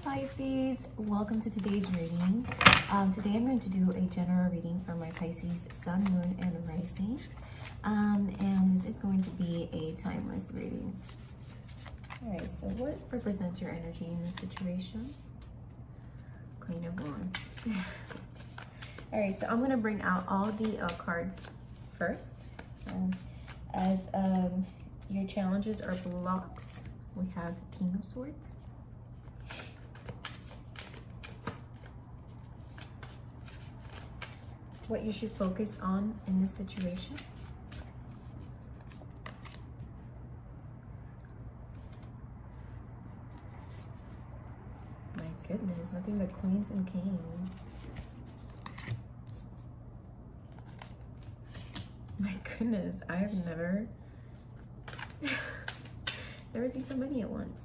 Pisces, welcome to today's reading. Today I'm going to do a general reading for my Pisces sun, moon, and rising. And this is going to be a timeless reading. Alright, so what represents your energy in this situation? Queen of Wands. Alright, so I'm going to bring out all the cards first. So as your challenges or blocks, we have King of Swords. What you should focus on in this situation. My goodness, nothing but queens and kings. My goodness, I have never seen so many at once.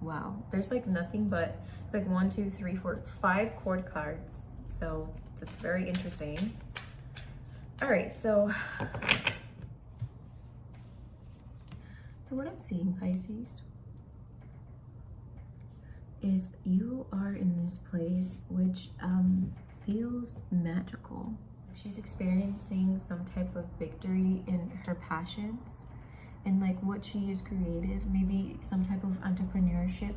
Wow, there's like nothing but, it's like 1, 2, 3, 4, 5 cord cards. So that's very interesting. All right, so what I'm seeing, Pisces, is you are in this place which feels magical. She's experiencing some type of victory in her passions and like what she is creative, maybe some type of entrepreneurship,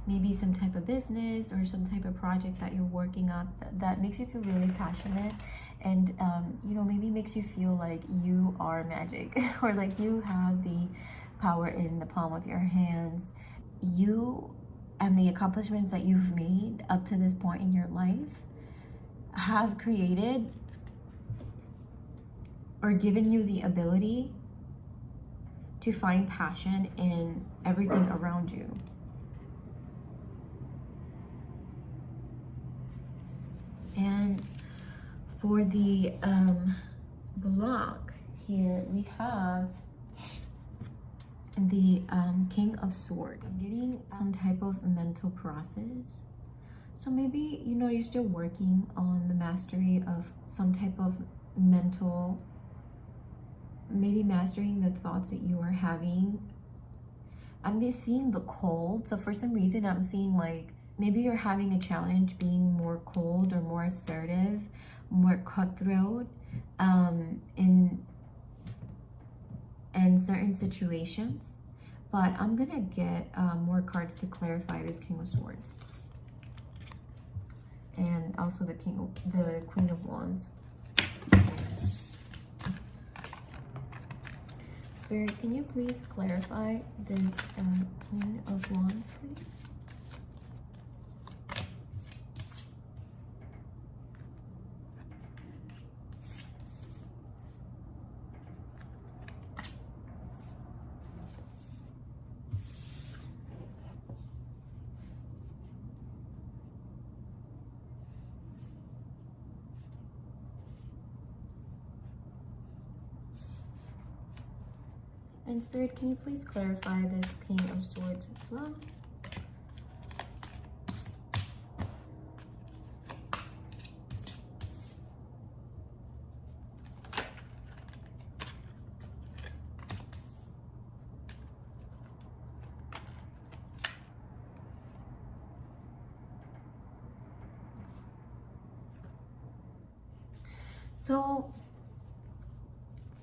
maybe some type of business or some type of project that you're working on that makes you feel really passionate and you know, maybe makes you feel like you are magic or like you have the power in the palm of your hands. You and the accomplishments that you've made up to this point in your life have created or given you the ability to find passion in everything around you. And for the block here, we have the King of Swords. I'm getting some type of mental process. So maybe, you know, you're still working on the mastery of some type of mental, maybe mastering the thoughts that you are having. I'm seeing the cold. So for some reason, I'm seeing like maybe you're having a challenge being more cold or more assertive, more cutthroat in certain situations. But I'm gonna get more cards to clarify this King of Swords and also the Queen of Wands. Spirit, can you please clarify this Queen of Wands, please? And Spirit, can you please clarify this King of Swords as well? So,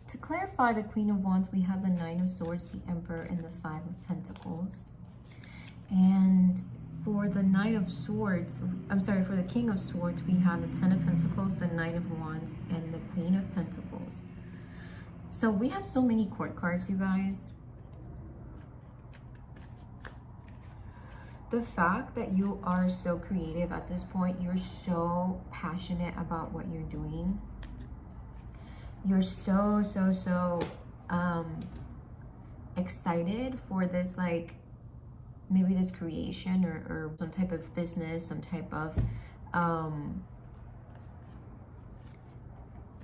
to clarify the Queen of Wands, we have the Nine of Swords, the Emperor, and the Five of Pentacles. And for the Knight of Swords, for the King of Swords, we have the Ten of Pentacles, the Knight of Wands, and the Queen of Pentacles. So we have so many court cards, you guys. The fact that you are so creative at this point, you're so passionate about what you're doing. You're so excited for this, like maybe this creation or some type of business, some type of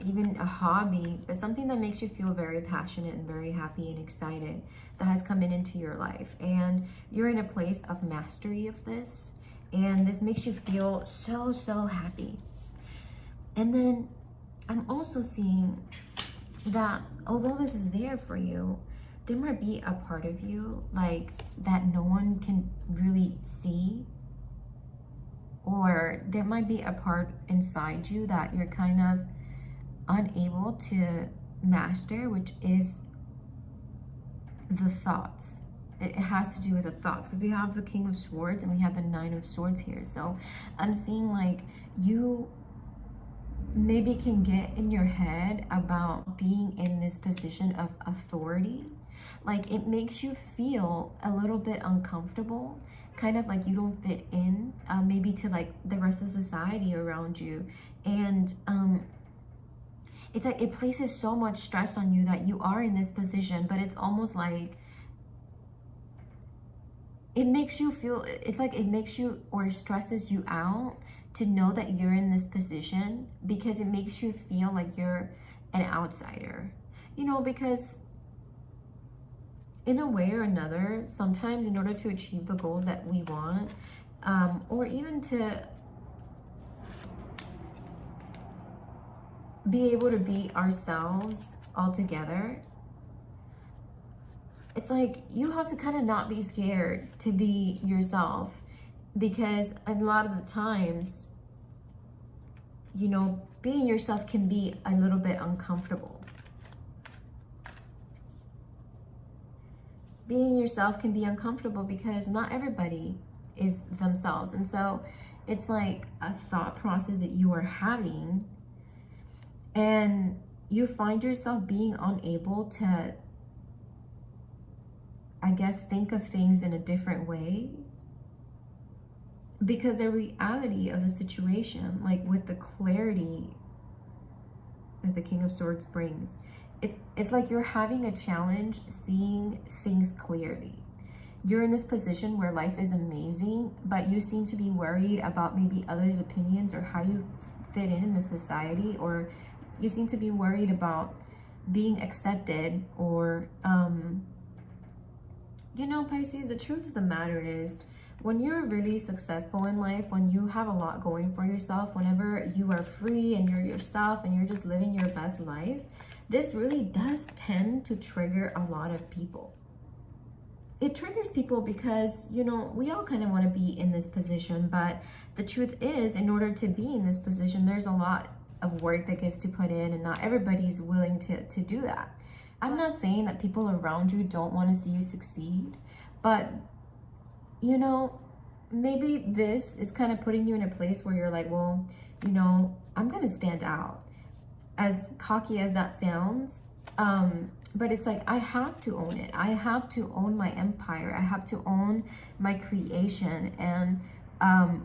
even a hobby, but something that makes you feel very passionate and very happy and excited that has come into your life. And you're in a place of mastery of this, and this makes you feel so happy. And then I'm also seeing that although this is there for you, there might be a part of you like that no one can really see, or there might be a part inside you that you're kind of unable to master, which is the thoughts. It has to do with the thoughts, because we have the King of Swords and we have the Nine of Swords here. So I'm seeing like you maybe can get in your head about being in this position of authority. Like it makes you feel a little bit uncomfortable, kind of like you don't fit in, maybe to like the rest of society around you. And it's like it places so much stress on you that you are in this position, but it's almost like it makes you feel, it's like it makes you or stresses you out to know that you're in this position, because it makes you feel like you're an outsider, you know, because in a way or another, sometimes in order to achieve the goals that we want, or even to be able to be ourselves all together, it's like you have to kind of not be scared to be yourself, because a lot of the times, you know, being yourself can be a little bit uncomfortable. Being yourself can be uncomfortable because not everybody is themselves. And so it's like a thought process that you are having, and you find yourself being unable to, I guess, think of things in a different way, because the reality of the situation, like with the clarity that the King of Swords brings, it's like you're having a challenge seeing things clearly. You're in this position where life is amazing, but you seem to be worried about maybe others' opinions or how you fit in a society, or you seem to be worried about being accepted, or you know, Pisces, the truth of the matter is, when you're really successful in life, when you have a lot going for yourself, whenever you are free and you're yourself and you're just living your best life, this really does tend to trigger a lot of people. It triggers people because, you know, we all kind of want to be in this position, but the truth is, in order to be in this position, there's a lot of work that gets to put in, and not everybody's willing to do that. I'm not saying that people around you don't want to see you succeed, but you know, maybe this is kind of putting you in a place where you're like, well, you know, I'm gonna stand out, as cocky as that sounds. But it's like, I have to own it. I have to own my empire. I have to own my creation and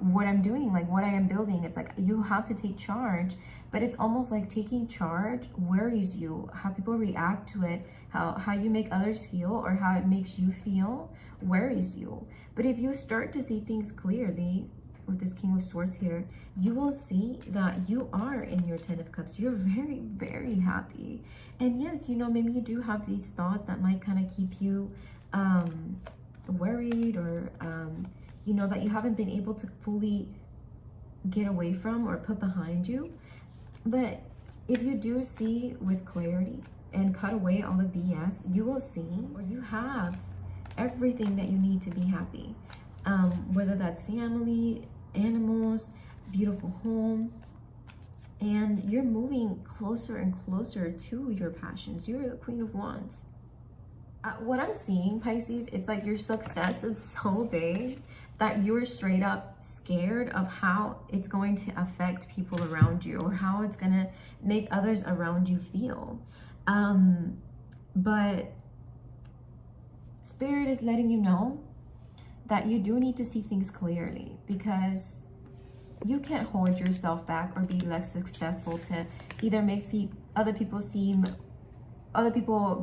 what I'm doing, like what I am building. It's like you have to take charge, but it's almost like taking charge worries you. How people react to it, how you make others feel, or how it makes you feel worries you. But if you start to see things clearly with this King of Swords here, you will see that you are in your Ten of Cups. You're very, very happy. And yes, you know, maybe you do have these thoughts that might kind of keep you worried, or you know, that you haven't been able to fully get away from or put behind you. But if you do see with clarity and cut away all the BS, you will see, or you have everything that you need to be happy. Whether that's family, animals, beautiful home, and you're moving closer and closer to your passions. You're the Queen of Wands. What I'm seeing, Pisces, it's like your success is so big that you're straight up scared of how it's going to affect people around you, or how it's going to make others around you feel. But Spirit is letting you know that you do need to see things clearly, because you can't hold yourself back or be less successful to either make other people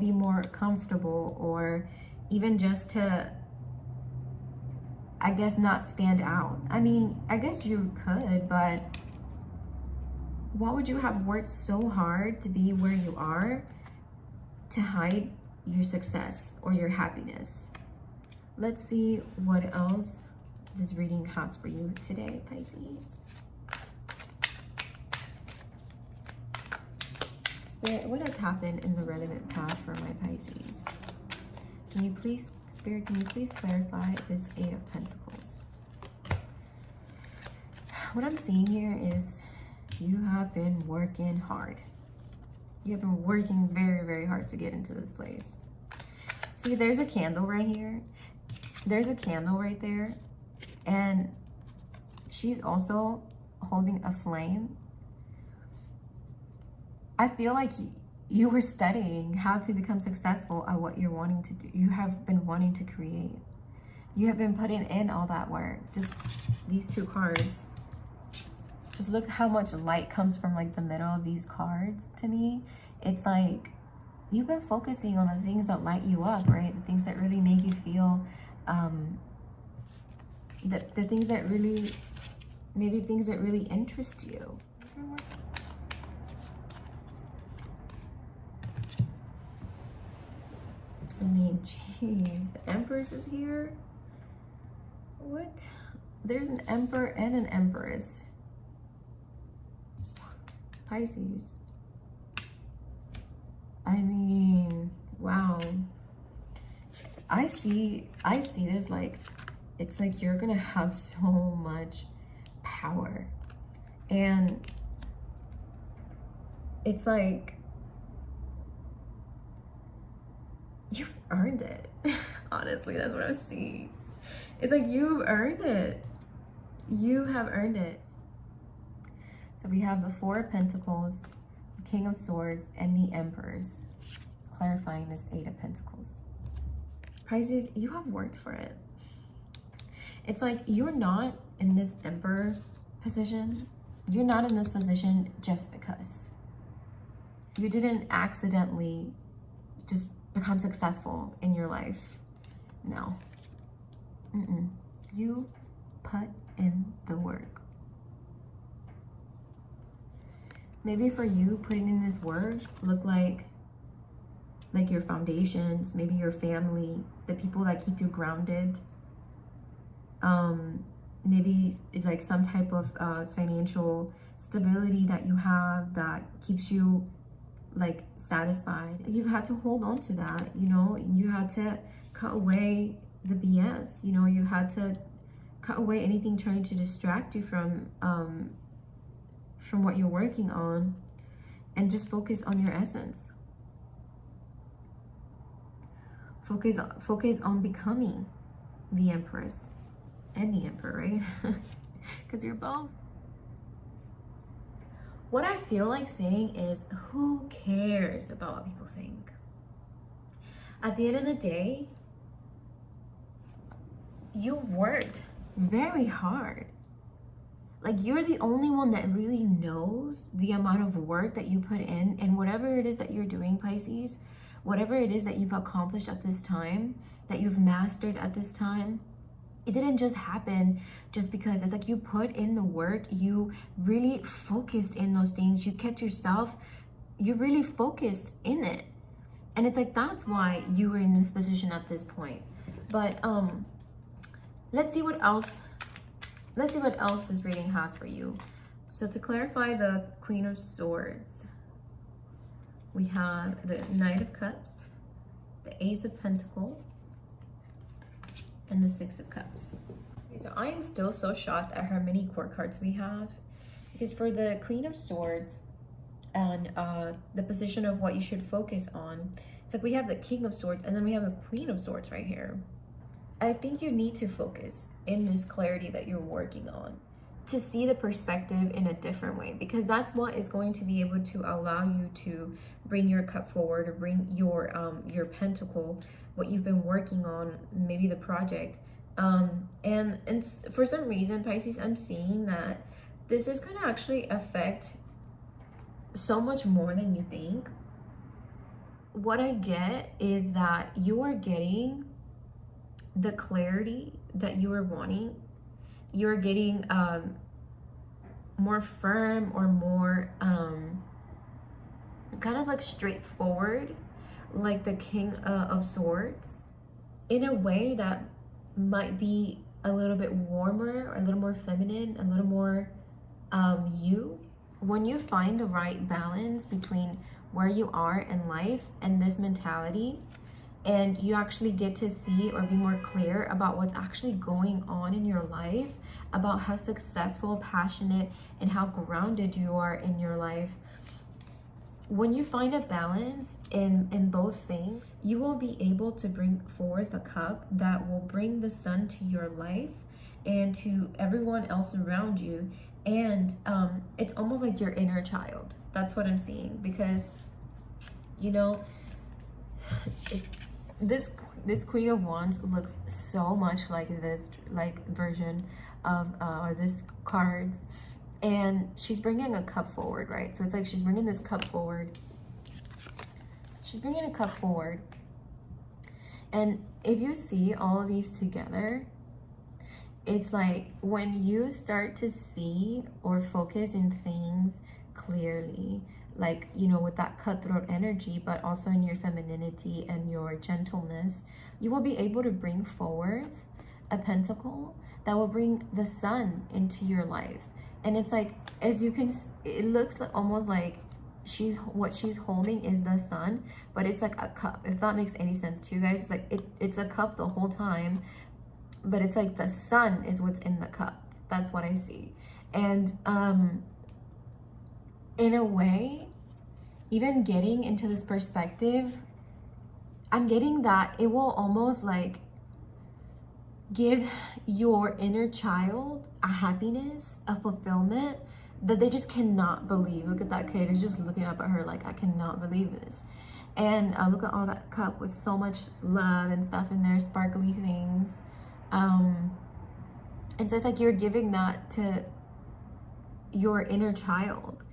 be more comfortable, or even just to, I guess, not stand out. I mean, I guess you could, but why would you have worked so hard to be where you are to hide your success or your happiness? Let's see what else this reading has for you today, Pisces. Spirit, what has happened in the relevant past for my Pisces? Can you please, Spirit, can you please clarify this Eight of Pentacles? What I'm seeing here is you have been working hard. You have been working very, very hard to get into this place. See, there's a candle right here. There's a candle right there. And she's also holding a flame. I feel like you were studying how to become successful at what you're wanting to do. You have been wanting to create. You have been putting in all that work. Just these two cards. Just look how much light comes from like the middle of these cards to me. It's like you've been focusing on the things that light you up, right? The things that really make you feel, the things that really, maybe things that really interest you. I mean, geez, the Empress is here. What? There's an Emperor and an Empress. Pisces. I mean, wow. I see this like, it's like you're gonna have so much power. And it's like, you've earned it. Honestly, that's what I'm seeing. It's like you've earned it. You have earned it. So we have the Four of Pentacles, the King of Swords, and the Emperors, clarifying this Eight of Pentacles. Pisces, you have worked for it. It's like you're not in this Emperor position. You're not in this position just because. You didn't accidentally just become successful in your life. No. You put in the work. Maybe for you, putting in this work look like your foundations, maybe your family, the people that keep you grounded. Maybe it's like some type of financial stability that you have that keeps you like satisfied. You've had to hold on to that, you know. You had to cut away the BS, you know. You had to cut away anything trying to distract you from what you're working on, and just focus on your essence. Focus on becoming the Empress and the Emperor, right? Because you're both. What I feel like saying is, who cares about what people think? At the end of the day, you worked very hard. Like, you're the only one that really knows the amount of work that you put in, and whatever it is that you're doing, Pisces, whatever it is that you've accomplished at this time, that you've mastered at this time, it didn't just happen just because. It's like you put in the work, you really focused in those things, you kept yourself, you really focused in it. And it's like, that's why you were in this position at this point. But let's see what else this reading has for you. So to clarify the Queen of Swords, we have the Knight of Cups, the Ace of Pentacles, and the Six of Cups. Okay, so I am still so shocked at how many court cards we have, because for the Queen of Swords and the position of what you should focus on, it's like we have the King of Swords and then we have the Queen of Swords right here. I think you need to focus in this clarity that you're working on to see the perspective in a different way, because that's what is going to be able to allow you to bring your cup forward, or bring your pentacle, what you've been working on, maybe the project. And for some reason, Pisces, I'm seeing that this is going to actually affect so much more than you think. What I get is that you are getting the clarity that you are wanting. You're getting more firm, or more kind of like straightforward, like the King of Swords, in a way that might be a little bit warmer, a little more feminine, a little more you. When you find the right balance between where you are in life and this mentality, and you actually get to see or be more clear about what's actually going on in your life, about how successful, passionate, and how grounded you are in your life. When you find a balance in both things, you will be able to bring forth a cup that will bring the sun to your life and to everyone else around you. And it's almost like your inner child. That's what I'm seeing, because you know, this Queen of Wands looks so much like this version of or this cards, and she's bringing a cup forward, right? So it's like she's bringing this cup forward. She's bringing a cup forward, and if you see all of these together, it's like when you start to see or focus in things clearly, like, you know, with that cutthroat energy, but also in your femininity and your gentleness, you will be able to bring forth a pentacle that will bring the sun into your life. And it's like, as you can, it looks like almost like what she's holding is the sun, but it's like a cup, if that makes any sense to you guys. It's like it's a cup the whole time, but it's like the sun is what's in the cup. That's what I see. And in a way, even getting into this perspective, I'm getting that it will almost like give your inner child a happiness, a fulfillment that they just cannot believe. Look at that kid, is just looking up at her like, I cannot believe this. And look at all that cup with so much love and stuff in there, sparkly things. And so it's like you're giving that to your inner child.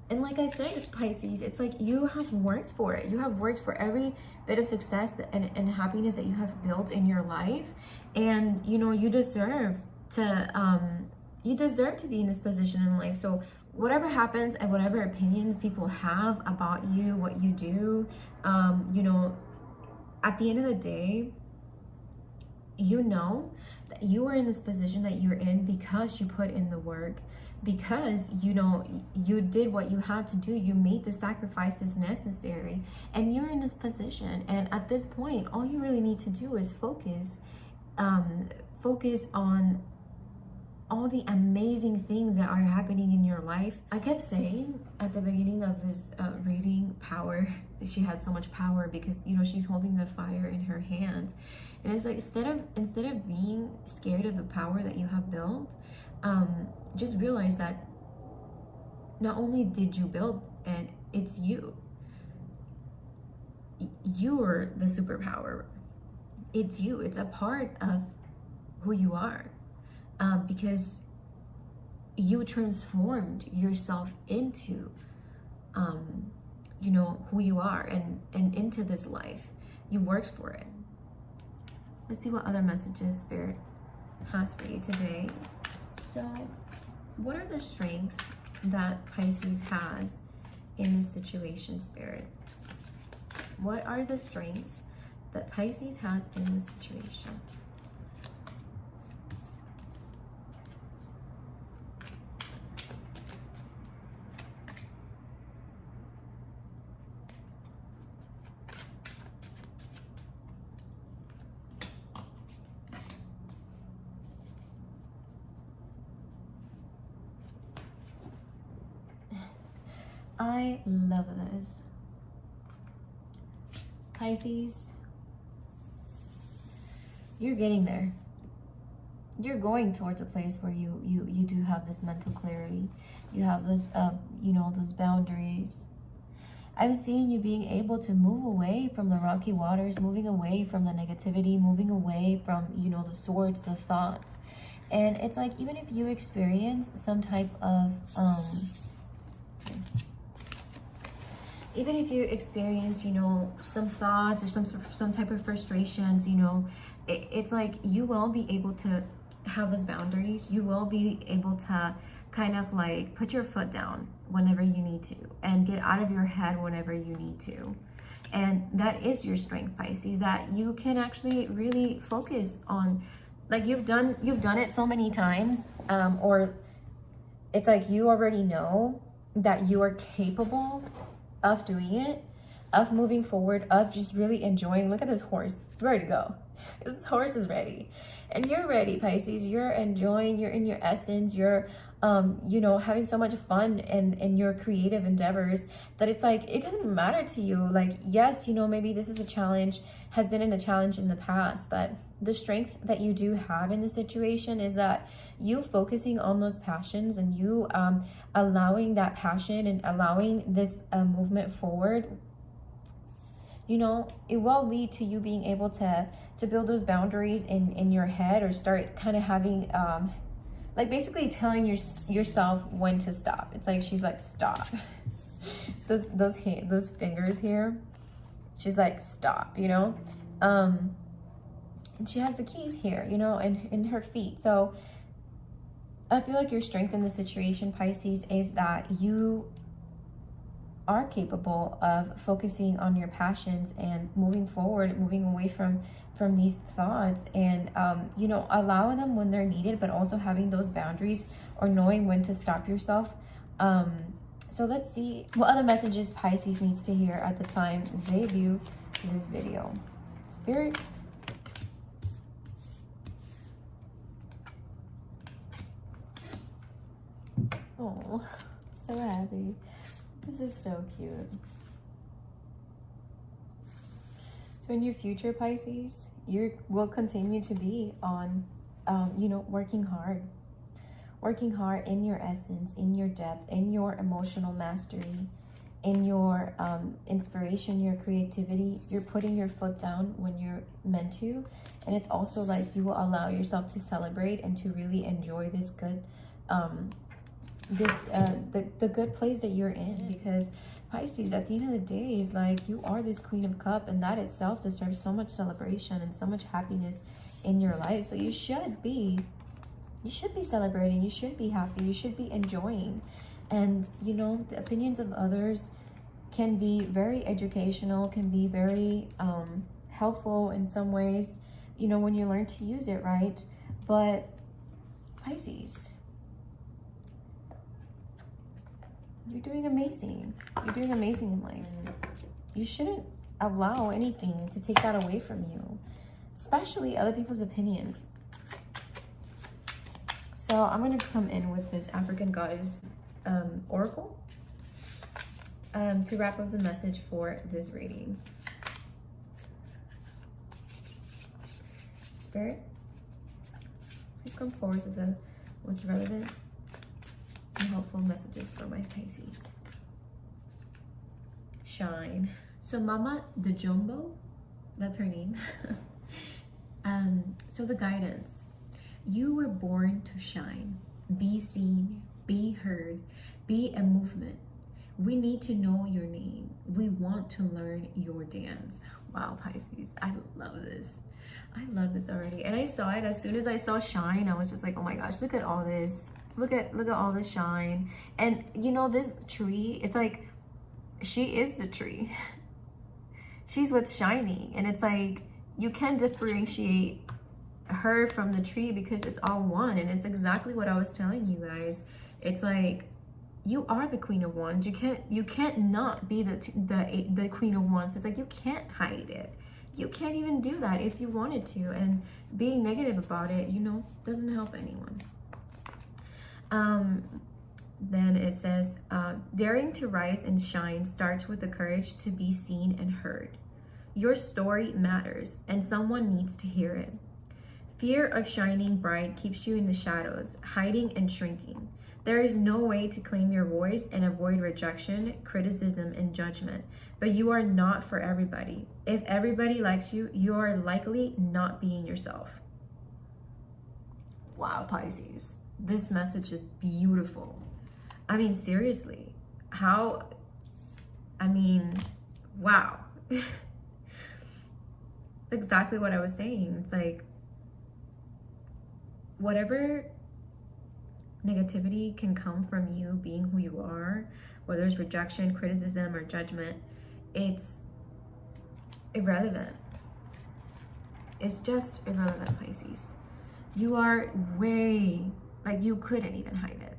And like I said, Pisces, it's like you have worked for it. You have worked for every bit of success and happiness that you have built in your life. And, you know, you deserve to be in this position in life. So whatever happens and whatever opinions people have about you, what you do, you know, at the end of the day, you know that you are in this position that you're in because you put in the work, because, you know, you did what you had to do. You made the sacrifices necessary, and you're in this position. And at this point, all you really need to do is focus on all the amazing things that are happening in your life. I kept saying at the beginning of this reading, power. She had so much power because, you know, she's holding the fire in her hand. And it's like, instead of being scared of the power that you have built, just realize that not only did you build it, it's you. You're the superpower. It's you. It's a part of who you are. Because you transformed yourself into, you know, who you are and into this life. You worked for it. Let's see what other messages Spirit has for you today. So, what are the strengths that Pisces has in this situation, Spirit? What are the strengths that Pisces has in this situation? I love this. Pisces, you're getting there. You're going towards a place where you do have this mental clarity. You have this, you know, those boundaries. I'm seeing you being able to move away from the rocky waters, moving away from the negativity, moving away from, you know, the swords, the thoughts. And it's like, even if you experience some type of, even if you experience, you know, some thoughts or some type of frustrations, you know, it's like you will be able to have those boundaries. You will be able to kind of like put your foot down whenever you need to and get out of your head whenever you need to. And that is your strength, Pisces, that you can actually really focus on, like you've done it so many times, or it's like you already know that you are capable of doing it. of moving forward, of just really enjoying. Look at this horse. It's ready to go. This horse is ready. And you're ready, Pisces. You're enjoying. You're in your essence. You're, you know, having so much fun in your creative endeavors that it's like, it doesn't matter to you. Like, yes, you know, maybe this is a challenge, has been a challenge in the past, but the strength that you do have in the situation is that you focusing on those passions and you allowing that passion and allowing this movement forward, you know, it will lead to you being able to build those boundaries in your head, or start kind of having like basically telling yourself when to stop. It's like she's like, stop. those fingers here, she's like, stop, you know. And she has the keys here, you know, in her feet. So I feel like your strength in the situation, Pisces, is that you are capable of focusing on your passions and moving forward, moving away from these thoughts, and you know, allowing them when they're needed, but also having those boundaries, or knowing when to stop yourself. So let's see what other messages Pisces needs to hear at the time they view this video. Spirit. Oh, so happy. This is so cute. So in your future, Pisces, you will continue to be on, you know, working hard in your essence, in your depth, in your emotional mastery, in your inspiration, your creativity. You're putting your foot down when you're meant to. And it's also like you will allow yourself to celebrate and to really enjoy this good, the good place that you're in, because Pisces, at the end of the day, is like, you are this Queen of Cups, and that itself deserves so much celebration and so much happiness in your life. So you should be celebrating, you should be happy, you should be enjoying. And you know, the opinions of others can be very educational, can be very helpful in some ways, you know, when you learn to use it right. But Pisces, you're doing amazing. You're doing amazing in life. You shouldn't allow anything to take that away from you, especially other people's opinions. So I'm going to come in with this African goddess oracle to wrap up the message for this reading. Spirit, please come forward with the most relevant and helpful messages for my Pisces. Shine. So Mama the Jumbo, that's her name. So the guidance. You were born to shine. Be seen, be heard, be a movement. We need to know your name. We want to learn your dance. Wow, Pisces, I love this. I love this already. And I saw it as soon as I saw shine. I was just like, oh my gosh, look at all this. Look at all the shine. And you know, this tree, it's like, she is the tree. She's what's shining. And it's like, you can differentiate her from the tree because it's all one. And it's exactly what I was telling you guys. It's like, you are the Queen of Wands. You can't not be the Queen of Wands. It's like, you can't hide it. You can't even do that if you wanted to. And being negative about it, you know, doesn't help anyone. Then it says, daring to rise and shine starts with the courage to be seen and heard. Your story matters, and someone needs to hear it. Fear of shining bright keeps you in the shadows, hiding and shrinking. There is no way to claim your voice and avoid rejection, criticism, and judgment. But you are not for everybody. If everybody likes you, you are likely not being yourself. Wow, Pisces. This message is beautiful. I mean, seriously. Wow. Exactly what I was saying. It's like, whatever negativity can come from you being who you are, whether it's rejection, criticism, or judgment, it's irrelevant. It's just irrelevant, Pisces. You are you couldn't even hide it.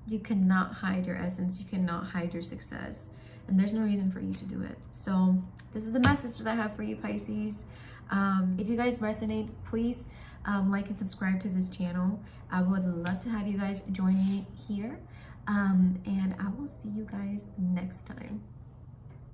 You cannot hide your essence. You cannot hide your success. and there's no reason for you to do it. So this is the message that I have for you, Pisces. If you guys resonate, please like and subscribe to this channel. I would love to have you guys join me here, and I will see you guys next time.